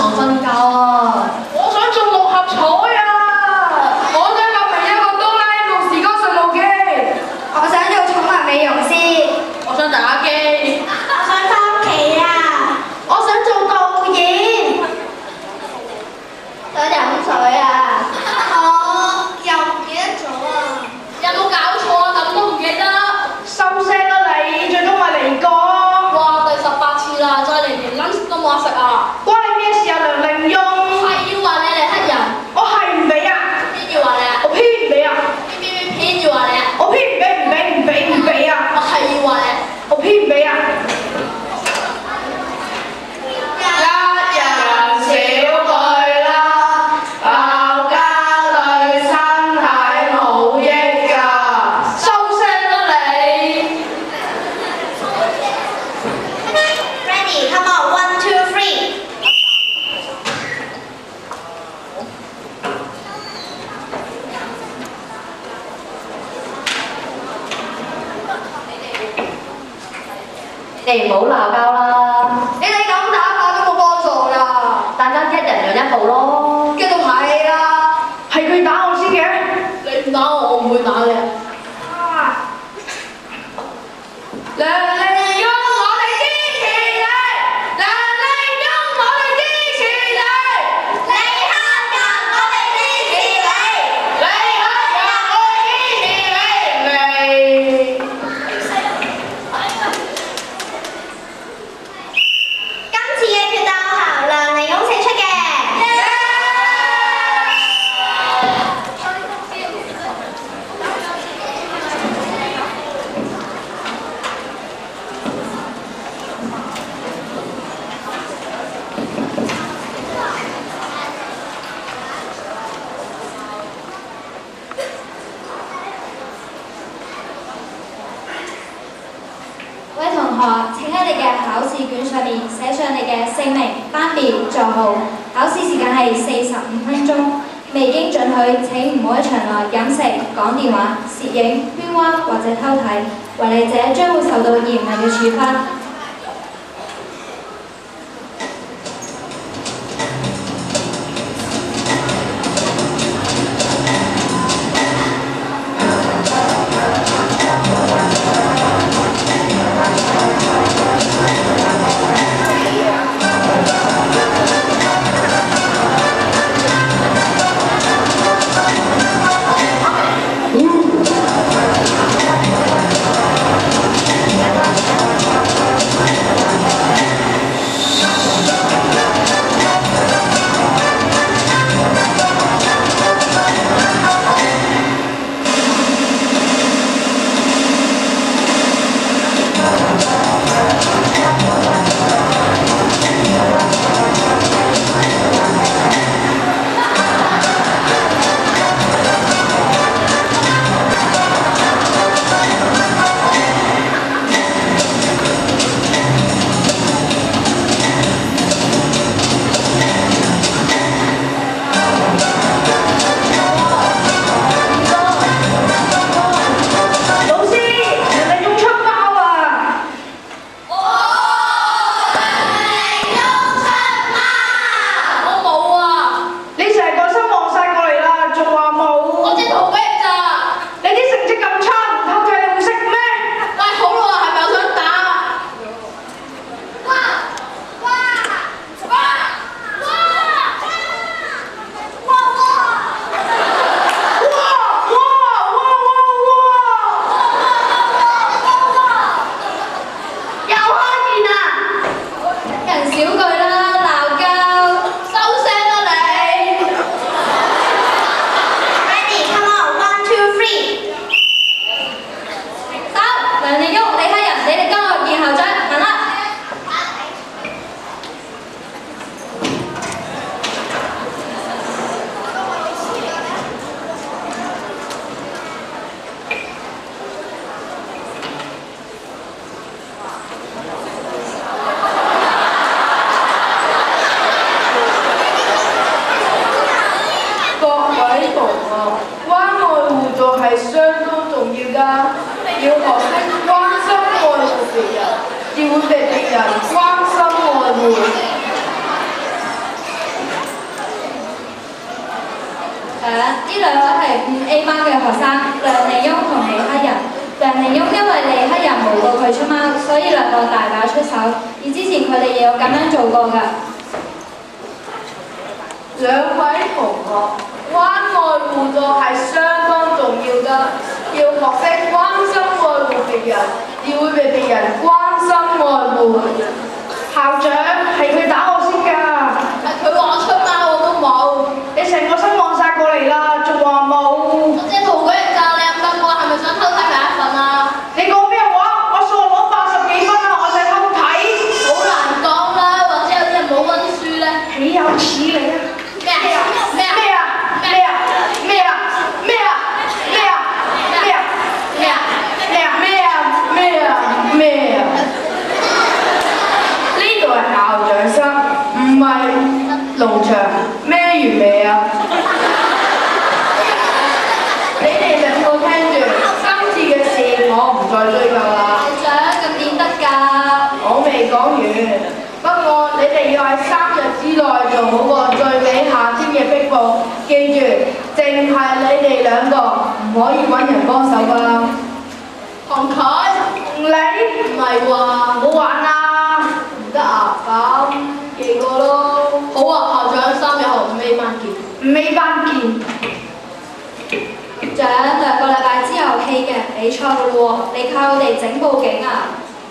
床瞓覺啊！我想做六合彩啊！我想發明一個哆啦 A 夢時光順路機。我想做寵物美容師。我想打機。我想翻屋企啊！我想做導演。想飲水啊！我又唔記得咗啊！有冇搞錯啊？咁都唔記得？收聲啦你，最終咪嚟過。哇！第18次啦，再嚟連 lunch 都冇得食啊！關你咩事啊，梁凌雍？係要話你係黑人，我係唔俾啊！偏要話你啊！我偏唔俾啊！偏要話你啊！我偏唔俾啊！我係要話你啊！我偏唔俾啊！一人少句啦，鬧交對身體冇益㗎。收聲啦你！ Ready, come on, 1, 2, 3。你哋唔好鬧交啦，你哋咁打法都冇幫助㗎。大家一人讓一步咯。繼續睇啦。係佢打我先嘅。你唔打我，我唔會打你。梁凌雍，我哋支持你！梁凌雍，我哋支持你！李克強，我哋支持你。李克強，我哋支持你！今次嘅決鬥由梁凌雍勝出嘅。各位同學，請喺你嘅考試卷上面寫上你嘅姓名、班別、座號。考試時間係45分鐘，未經准許請唔好喺場內飲食、講電話、攝影、喧譁或者偷睇，違例者將會受到嚴厲嘅處罰。要學識關心愛護別人，要會被別人關心愛護。呢兩位係5A 班嘅學生梁利翁同李克仁。梁利翁因為李克仁無告佢出貓，所以兩個大打出手，而之前佢哋亦有咁樣做過㗎。兩位同學，關愛互助係相當重要㗎，要學識關心愛護別人，而會被別人關心愛護。校長係佢打我先㗎，係佢話我出貓我都冇。你成個身望晒過嚟啦，仲話冇？我只係圖嗰人教你咁多個，係咪想偷睇第一份啊？你講咩話？我數學攞80幾分啊，我使偷睇？好難講啦，或者有啲人冇温書咧。豈有此理啊！咩啊？咩啊？咩啊？咩啊？咩啊？咩啊？咩啊？咩啊？咩啊？咩啊？咩啊？咩啊？咩啊？呢度係校長室，唔係農場。咩完未啊？你哋兩個聽住，今次嘅事我唔再追究啦。校長咁點得㗎？我未講完，不過你哋要喺3日之內做好個最美夏天嘅壁報，記住，淨係你哋兩個，唔可以揾人幫手㗎。同佢你唔係話唔好玩啦，唔得啊？咁記過咯。好啊，校長3日後5A 班見。5A 班見。長2個禮拜之後戲劇比賽㗎喎，你靠我哋整報警啊？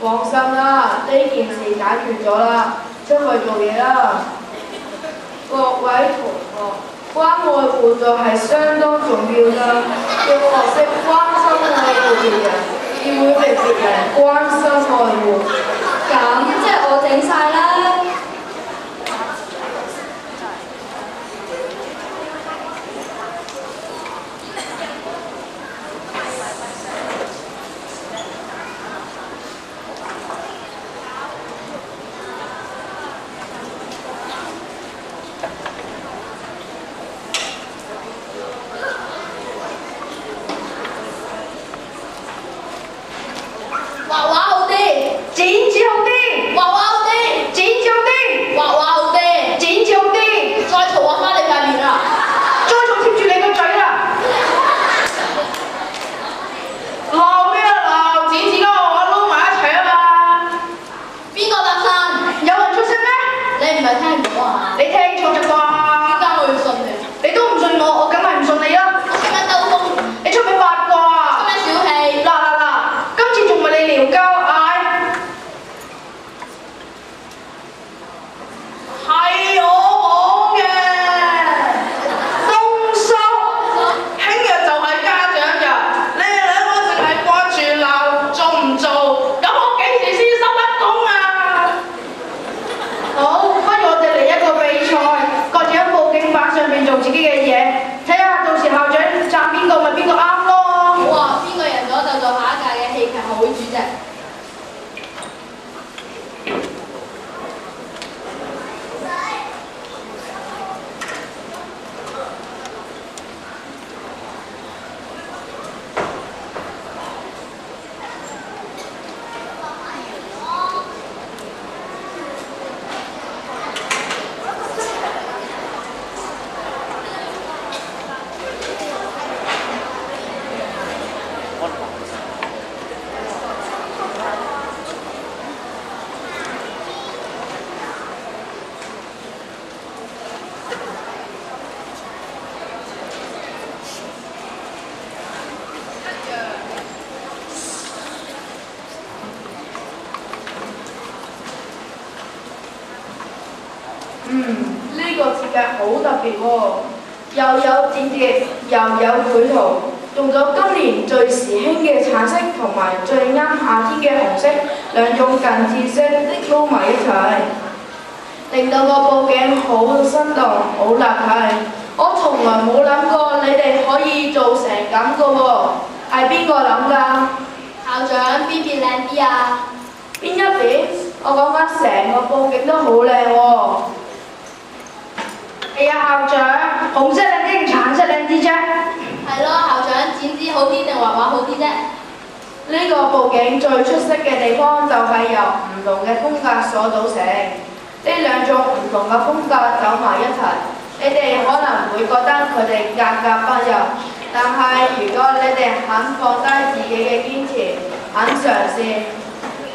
放心啦，呢件事解決咗啦，出去做嘢啦。各位同學，關愛互助係相當重要㗎，要學識關心愛護別人，而會被別人關心愛護。咁即係我整晒啦。畫畫好啲，剪紙好啲，畫畫好啲，剪紙好啲，畫畫好啲，剪紙好啲，再嘈我翻你塊面啦！再仲貼住你個嘴啦！鬧咩啊鬧？剪紙啦，我撈埋一齊啊嘛！邊個搭訕？有人出聲咩？你唔係聽唔到啊？你聽錯咋啩？點解我要信你？你都唔信我，我梗係唔信你啦！我出名兜風，你出名八卦啊！出名小氣。嗱，今次仲唔係你撩交嗌？係我講嘅，東叔，聽日就係家長日，你哋兩個淨係掛住鬧，做唔做？咁我幾時先收得工啊？好，不如我哋嚟一個比賽，各自喺報警板上面做自己嘅嘢，睇下到時校長讚邊個咪邊個啱咯。好啊，邊個贏咗就做下一屆嘅戲劇學會主席。呢個設計好特別喎，又有剪接，又有繪圖，用咗今年最時興嘅橙色同埋最啱夏天嘅紅色兩種近似色撈埋一齊，令到個佈景好生動、好立體。我從來冇諗過你哋可以做成咁嘅喎，係邊個諗㗎？校長邊邊靚啲啊？邊一邊？我講緊成個佈景都好靚喎。係啊，校長，紅色靚啲定橙色靚啲啫？係咯，校長剪紙好啲定畫畫好啲啫？呢個佈景最出色嘅地方就係由唔同嘅風格所組成，呢兩種唔同嘅風格走埋一齊，你哋可能會覺得佢哋格格不入，但係如果你哋肯放低自己嘅堅持，肯嘗試，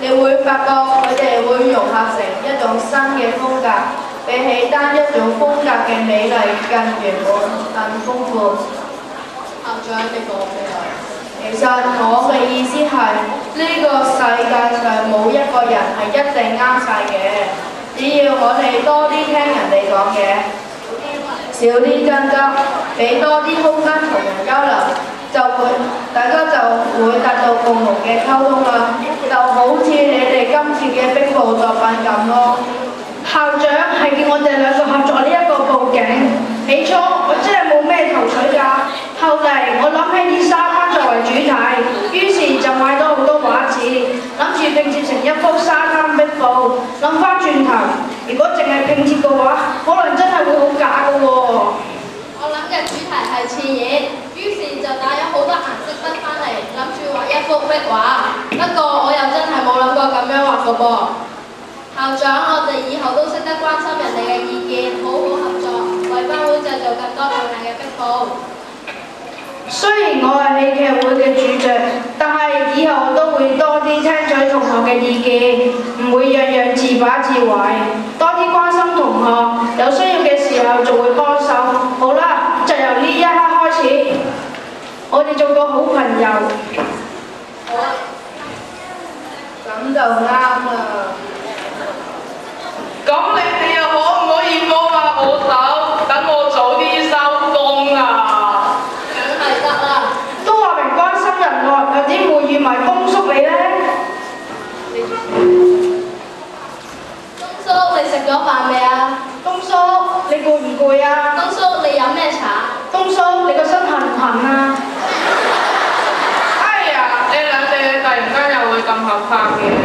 你會發覺佢哋會融合成一種新嘅風格，比起單一種風格嘅美麗更圓滿、更豐富。校長，你講咩啊？其實我嘅意思係，呢個世界上冇一個人係一定啱晒嘅，只要我哋多啲聽人哋講嘢，少啲爭執，俾多啲空間同人交流，大家就會達到共同嘅溝通啦。就好似你哋今次嘅壁報作品咁咯。校長係叫我哋兩個合作呢一個佈景。起初我真係冇咩頭緒㗎，後嚟我諗起以沙灘作為主題，於是就買咗好多畫紙，諗住拼接成一幅沙灘壁報。諗翻轉頭，如果淨係拼接嘅話，可能真係會好假㗎喎。我諗嘅主題係熾熱，於是就帶咗好多顏色筆翻嚟，諗住畫一幅壁畫。不過我又真係冇諗過咁樣畫嘅噃。校長，我哋以後都識得關心人哋嘅意見，好好合作，為班會製造更多漂亮嘅壁報。雖然我係戲劇會嘅主席，但係以後我都會多啲聽取同學嘅意見，唔會樣樣自把自為，多啲關心同學，有需要嘅時候就會幫手。好啦，就由呢一刻開始，我哋做個好朋友。好啊，咁就啱啦。咁你哋又可唔可以幫下我手，等我早啲收工啊？梗係得啦。都話明關心人喎，又點會預埋風叔你呢？東叔，你食咗飯未啊？東叔，你攰唔攰啊？東叔，你飲咩茶？東叔，你個身痕唔痕啊？哎呀，你兩哋突然間又會咁合拍嘅？